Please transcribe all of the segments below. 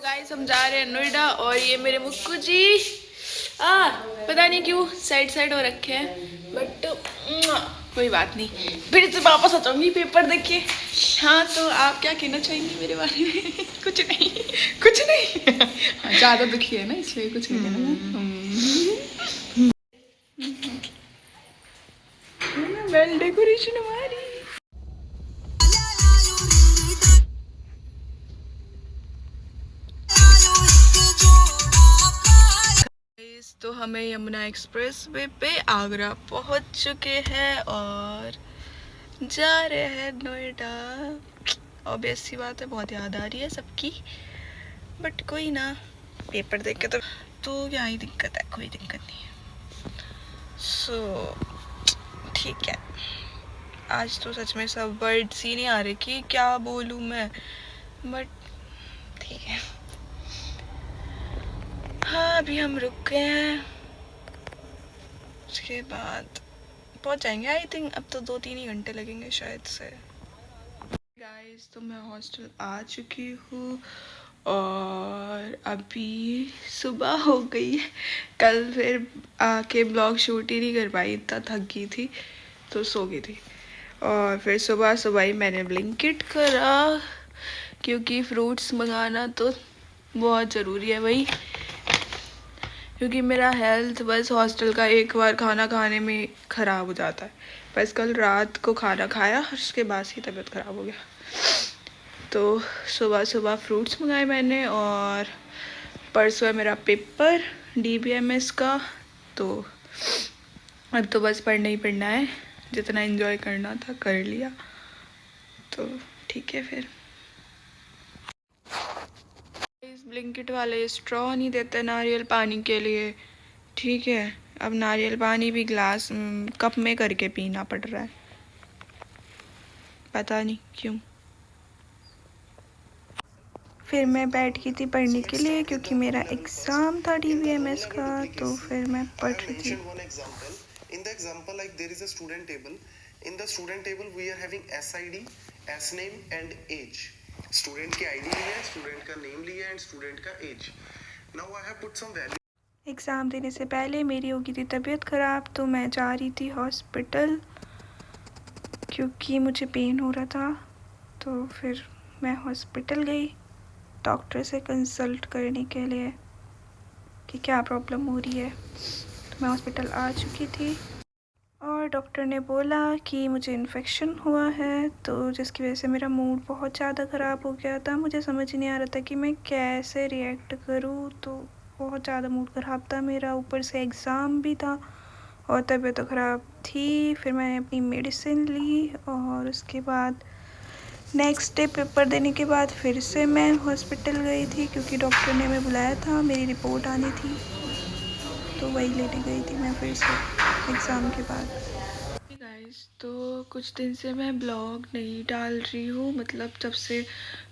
Guys हम जा रहे हैं नोएडा और ये मेरे मुक्कू जी पता नहीं क्यों साइड साइड हो रखे हैं बट कोई बात नहीं, फिर से वापस आ जाऊंगी पेपर देख के। हाँ तो आप क्या कहना चाहेंगे मेरे बारे में? कुछ नहीं, कुछ नहीं। हाँ, ज़्यादा दुखी है ना इसलिए कुछ नहीं कहना। वेल डेकोरेशन हमारी। तो हमें यमुना एक्सप्रेस वे पे आगरा पहुंच चुके हैं और जा रहे हैं नोएडा। ऑब्वियस सी बात है, बहुत याद आ रही है सबकी, बट कोई ना, पेपर देख के तो क्या ही दिक्कत है, कोई दिक्कत नहीं है। सो ठीक है, आज तो सच में सब वर्ड्स ही नहीं आ रहे कि क्या बोलूँ मैं, बट ठीक है। हाँ अभी हम रुक गए हैं, उसके बाद पहुंच जाएंगे आई थिंक। अब तो 2-3 ही घंटे लगेंगे शायद से। गाइस तो मैं हॉस्टल आ चुकी हूँ और अभी सुबह हो गई है। कल फिर आके ब्लॉग शूट ही नहीं कर पाई, इतना थक गई थी तो सो गई थी। और फिर सुबह सुबह ही मैंने ब्लिंकिट करा क्योंकि फ्रूट्स मंगाना तो बहुत ज़रूरी है भाई, क्योंकि मेरा हेल्थ बस हॉस्टल का एक बार खाना खाने में ख़राब हो जाता है। बस कल रात को खाना खाया और उसके बाद ही तबीयत ख़राब हो गया। तो सुबह सुबह फ्रूट्स मंगाए मैंने और परसों है मेरा पेपर DBMS का, तो अब तो बस पढ़ना ही पढ़ना है। जितना एंजॉय करना था कर लिया, तो ठीक है। फिर इस ब्लिंकिट वाले स्ट्रॉ नहीं देते नारियल पानी के लिए, ठीक है। अब नारियल पानी भी ग्लास कप में करके पीना पड़ रहा है, पता नहीं क्यों। फिर मैं बैठ गई थी पढ़ने के लिए क्योंकि मेरा एग्ज़ाम था DBMS का, तो फिर मैं पढ़ रही थी। In the example, like there is a student table. In the student table, we are having SID, S name and age. Student की ID लिया है, student का name लिया है and student का age. Now I have put some value. Exam देने से पहले मेरी हो गई थी तबीयत ख़राब, तो मैं जा रही थी हॉस्पिटल क्योंकि मुझे पेन हो रहा था। तो फिर मैं हॉस्पिटल गई डॉक्टर से कंसल्ट करने के लिए कि क्या प्रॉब्लम हो रही है। तो मैं हॉस्पिटल आ चुकी थी और डॉक्टर ने बोला कि मुझे इन्फेक्शन हुआ है, तो जिसकी वजह से मेरा मूड बहुत ज़्यादा ख़राब हो गया था। मुझे समझ ही नहीं आ रहा था कि मैं कैसे रिएक्ट करूँ, तो बहुत ज़्यादा मूड ख़राब था मेरा, ऊपर से एग्ज़ाम भी था और तबीयत तो ख़राब थी। फिर मैंने अपनी मेडिसिन ली और उसके बाद नेक्स्ट डे पेपर देने के बाद फिर से मैं हॉस्पिटल गई थी क्योंकि डॉक्टर ने हमें बुलाया था, मेरी रिपोर्ट आनी थी, तो वही लेने गई थी मैं फिर से एग्ज़ाम के बाद। गाइस तो कुछ दिन से मैं ब्लॉग नहीं डाल रही हूँ, मतलब जब से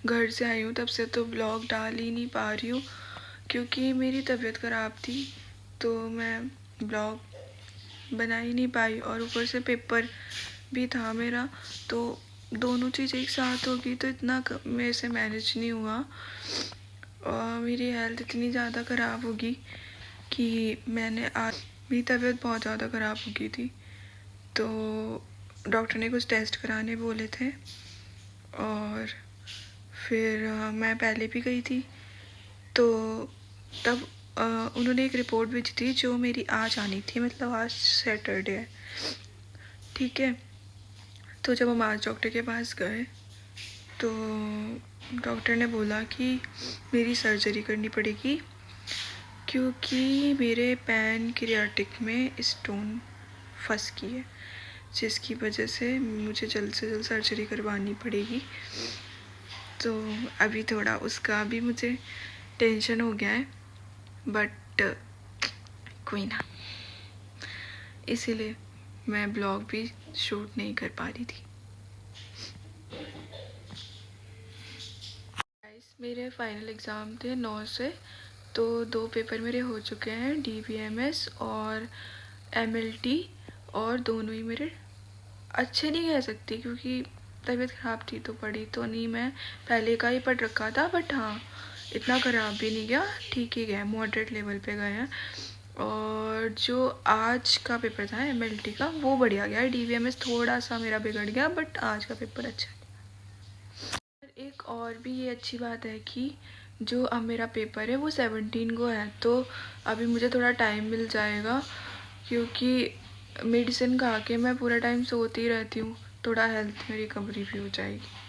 घर से आई हूँ तब से तो ब्लॉग डाल ही नहीं पा रही हूँ क्योंकि मेरी तबीयत ख़राब थी, तो मैं ब्लॉग बना ही नहीं पाई और ऊपर से पेपर भी था मेरा, तो दोनों चीज़ एक साथ होगी तो इतना मेरे से मैनेज नहीं हुआ और मेरी हेल्थ इतनी ज़्यादा ख़राब होगी कि मैंने आज मेरी तबीयत बहुत ज़्यादा ख़राब हो गई थी। तो डॉक्टर ने कुछ टेस्ट कराने बोले थे और फिर मैं पहले भी गई थी, तो तब उन्होंने एक रिपोर्ट भेजी थी जो मेरी आज आनी थी, मतलब आज सैटरडे है, ठीक है। तो जब हम आज डॉक्टर के पास गए तो डॉक्टर ने बोला कि मेरी सर्जरी करनी पड़ेगी क्योंकि मेरे पैनक्रियाटिक में स्टोन फंस गई है, जिसकी वजह से मुझे जल्द से जल्द सर्जरी करवानी पड़ेगी। तो अभी थोड़ा उसका भी मुझे टेंशन हो गया है, बट कोई ना, इसीलिए मैं ब्लॉग भी शूट नहीं कर पा रही थी। मेरे फाइनल एग्ज़ाम थे 9 से, तो 2 पेपर मेरे हो चुके हैं, DBMS और MLT, और दोनों ही मेरे अच्छे नहीं कह सकती क्योंकि तबीयत ख़राब थी तो पढ़ी तो नहीं, मैं पहले का ही पढ़ रखा था, बट हाँ इतना ख़राब भी नहीं गया, ठीक ही गया, मॉडरेट लेवल पे गए हैं। और जो आज का पेपर था MLT का वो बढ़िया गया, DVMS थोड़ा सा मेरा बिगड़ गया, बट आज का पेपर अच्छा गया। एक और भी ये अच्छी बात है कि जो अब मेरा पेपर है वो 17 को है, तो अभी मुझे थोड़ा टाइम मिल जाएगा, क्योंकि मेडिसिन खा के मैं पूरा टाइम सोती रहती हूँ, थोड़ा हेल्थ में रिकवरी भी हो जाएगी।